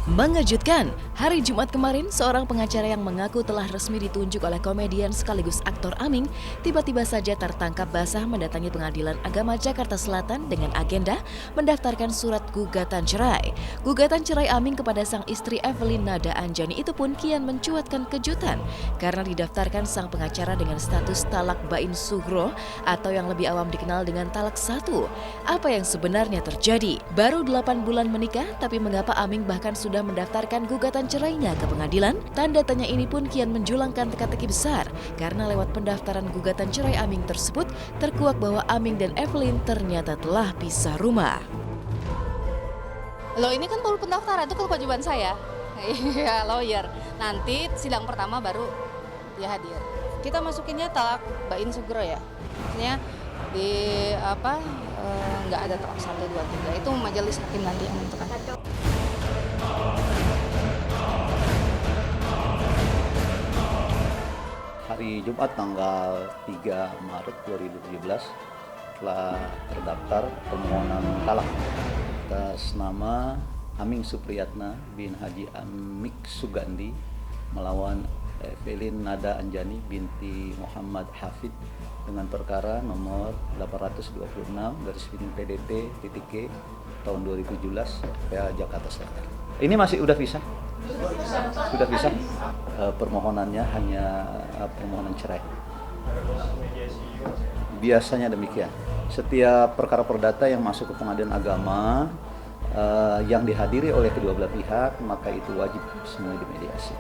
Mengejutkan, hari Jumat kemarin seorang pengacara yang mengaku telah resmi ditunjuk oleh komedian sekaligus aktor Aming tiba-tiba saja tertangkap basah mendatangi Pengadilan Agama Jakarta Selatan dengan agenda mendaftarkan surat gugatan cerai. Gugatan cerai Aming kepada sang istri Evelyn Nada Anjani itu pun kian mencuatkan kejutan karena didaftarkan sang pengacara dengan status talak bain sugro atau yang lebih awam dikenal dengan talak satu. Apa yang sebenarnya terjadi? Baru 8 bulan menikah, tapi mengapa Aming bahkan sudah mendaftarkan gugatan cerainya ke pengadilan? Tanda tanya ini pun kian menjulangkan teka-teki besar karena lewat pendaftaran gugatan cerai Aming tersebut terkuak bahwa Aming dan Evelyn ternyata telah pisah rumah. Loh, ini kan baru pendaftaran, itu kewajiban saya. Iya, lawyer. Nanti sidang pertama baru dia hadir. Kita masukinnya talak bain sugro ya. Maksudnya di nggak ada talak 1, 2, 3. Itu majelis hakim nanti yang menentukan. Hari Jumat tanggal 3 Maret 2017 telah terdaftar permohonan talak atas nama Aming Supriyatna bin Haji Amik Sugandi melawan Evelyn Nada Anjani binti Muhammad Hafid dengan perkara nomor 826/PDT tahun 2017 PA Jakarta Selatan. Ini masih udah bisa? Sudah bisa. Permohonannya hanya permohonan cerai. Biasanya demikian. Setiap perkara perdata yang masuk ke pengadilan agama yang dihadiri oleh kedua belah pihak, maka itu wajib semua dimediasi.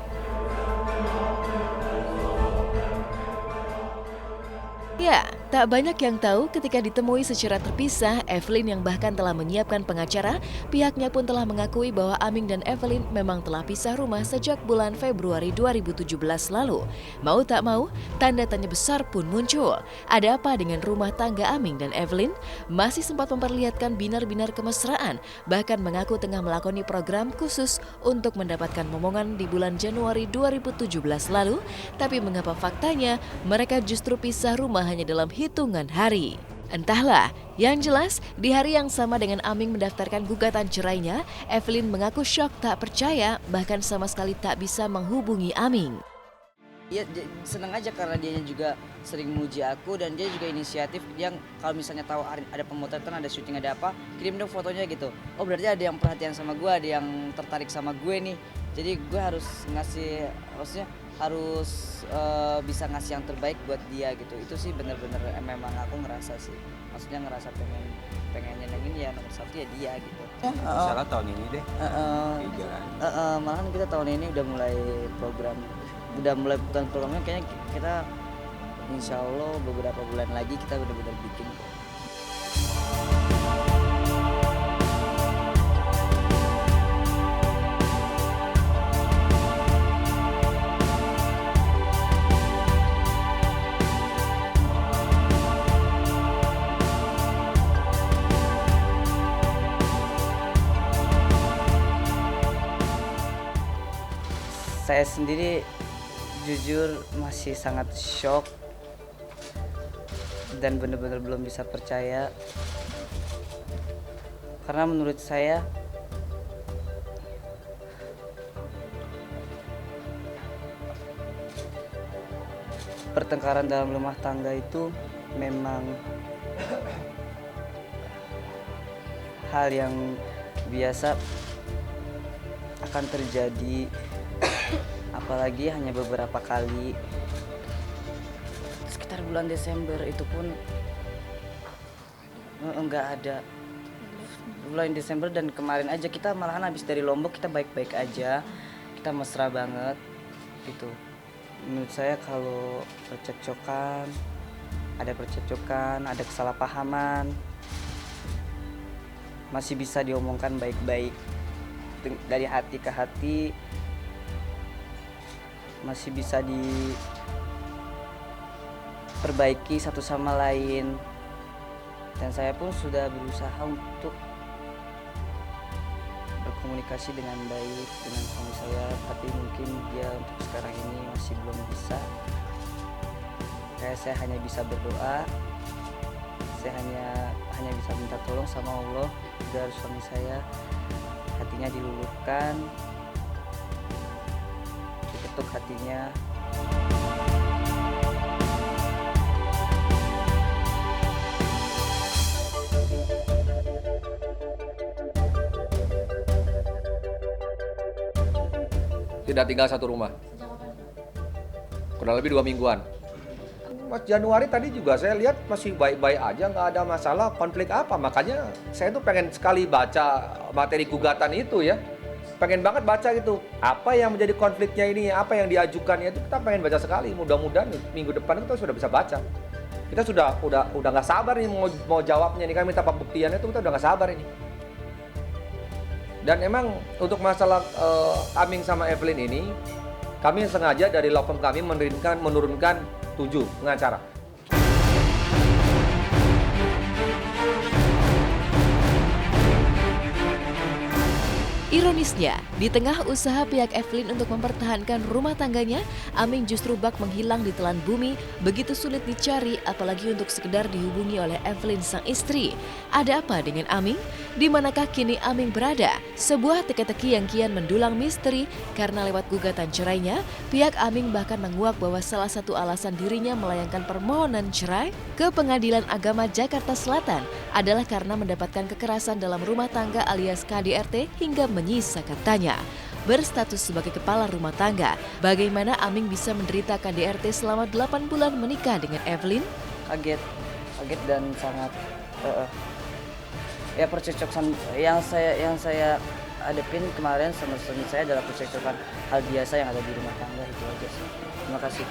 Ya, tak banyak yang tahu ketika ditemui secara terpisah, Evelyn yang bahkan telah menyiapkan pengacara, pihaknya pun telah mengakui bahwa Aming dan Evelyn memang telah pisah rumah sejak bulan Februari 2017 lalu. Mau tak mau, tanda tanya besar pun muncul. Ada apa dengan rumah tangga Aming dan Evelyn? Masih sempat memperlihatkan binar-binar kemesraan, bahkan mengaku tengah melakoni program khusus untuk mendapatkan momongan di bulan Januari 2017 lalu. Tapi mengapa faktanya mereka justru pisah rumah hanya dalam hitungan hari? Entahlah, yang jelas di hari yang sama dengan Aming mendaftarkan gugatan cerainya, Evelyn mengaku syok tak percaya bahkan sama sekali tak bisa menghubungi Aming. Iya, seneng aja karena dia juga sering memuji aku dan dia juga inisiatif yang kalau misalnya tahu ada pemotretan, ada syuting, ada apa, kirim dong fotonya gitu. Oh berarti ada yang perhatian sama gue, ada yang tertarik sama gue nih. Jadi gue harus ngasih, maksudnya harus bisa ngasih yang terbaik buat dia gitu. Itu sih bener-bener memang aku ngerasa sih, maksudnya ngerasa pengen nyenengin ya nomor satu ya dia gitu. Salah tahun ini deh. Malahan kita tahun ini udah mulai bukan programnya, kayaknya kita insya Allah beberapa bulan lagi kita benar-benar bikin kok. Saya sendiri jujur masih sangat shock dan benar-benar belum bisa percaya karena menurut saya pertengkaran dalam rumah tangga itu memang hal yang biasa akan terjadi, apalagi hanya beberapa kali. Sekitar bulan Desember itu pun enggak ada. Bulan Desember dan kemarin aja kita malahan habis dari Lombok kita baik-baik aja, kita mesra banget gitu. Menurut saya kalau percekcokan, ada kesalahpahaman, masih bisa diomongkan baik-baik dari hati ke hati, masih bisa diperbaiki satu sama lain. Dan saya pun sudah berusaha untuk berkomunikasi dengan baik dengan suami saya, tapi mungkin dia untuk sekarang ini masih belum bisa. Kayak saya hanya bisa berdoa, saya hanya bisa minta tolong sama Allah agar suami saya hatinya diluluhkan ketuk hatinya. Tidak tinggal satu rumah. Kurang lebih 2 mingguan. Mas Januari tadi juga saya lihat masih baik-baik aja, nggak ada masalah, konflik apa. Makanya saya tuh pengen sekali baca materi gugatan itu ya. Pengen banget baca gitu. Apa yang menjadi konfliknya ini, apa yang diajukannya itu kita pengen baca sekali. Mudah-mudahan minggu depan kita sudah bisa baca. Kita sudah nggak sabar nih mau jawabnya nih, kami minta pembuktiannya itu kita udah nggak sabar ini. Dan emang untuk masalah Aming sama Evelyn ini, kami sengaja dari law firm kami menurunkan 7 pengacara. Ironisnya, di tengah usaha pihak Evelyn untuk mempertahankan rumah tangganya, Aming justru bak menghilang di telan bumi, begitu sulit dicari apalagi untuk sekedar dihubungi oleh Evelyn sang istri. Ada apa dengan Aming? Di manakah kini Aming berada? Sebuah teka-teki yang kian mendulang misteri karena lewat gugatan cerainya, pihak Aming bahkan menguak bahwa salah satu alasan dirinya melayangkan permohonan cerai ke Pengadilan Agama Jakarta Selatan adalah karena mendapatkan kekerasan dalam rumah tangga alias KDRT hingga menyisa katanya. Berstatus sebagai kepala rumah tangga, bagaimana Aming bisa menderita KDRT selama 8 bulan menikah dengan Evelyn? Kaget dan sangat ya percekcokan yang saya hadapin kemarin sama suami saya adalah percekcokan hal biasa yang ada di rumah tangga, itu aja sih. Terima kasih.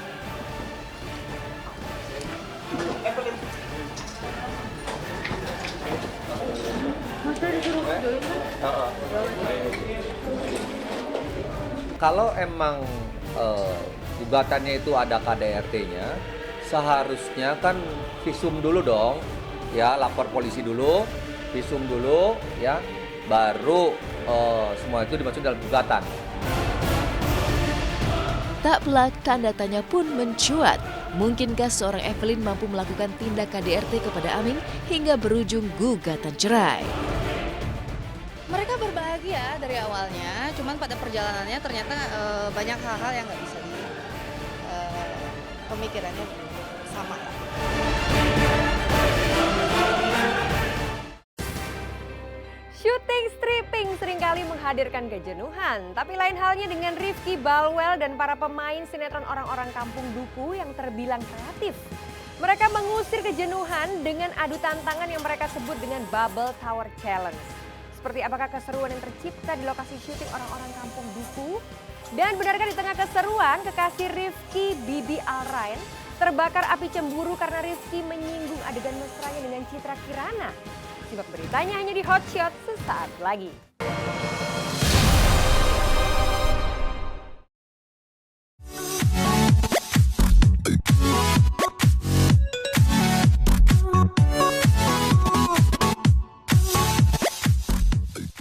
Kalau emang gugatannya itu ada KDRT-nya, seharusnya kan visum dulu dong, ya lapor polisi dulu, visum dulu, ya baru semua itu dimasukkan dalam gugatan. Tak pelak, tanda tanya pun mencuat. Mungkinkah seorang Evelyn mampu melakukan tindak KDRT kepada Aming hingga berujung gugatan cerai? Mereka berbahagia dari awalnya, cuman pada perjalanannya ternyata banyak hal-hal yang nggak bisa pemikirannya sama lah. Syuting stripping seringkali menghadirkan kejenuhan, tapi lain halnya dengan Rifky Balwell dan para pemain sinetron orang-orang kampung Duku yang terbilang kreatif. Mereka mengusir kejenuhan dengan adu tantangan yang mereka sebut dengan Bubble Tower Challenge. Seperti apakah keseruan yang tercipta di lokasi syuting orang-orang kampung Duku? Dan benarkah di tengah keseruan, kekasih Rifky, Bibi Alrain, terbakar api cemburu karena Rifky menyinggung adegan mesranya dengan Citra Kirana? Simak beritanya hanya di Hot Shot sesaat lagi.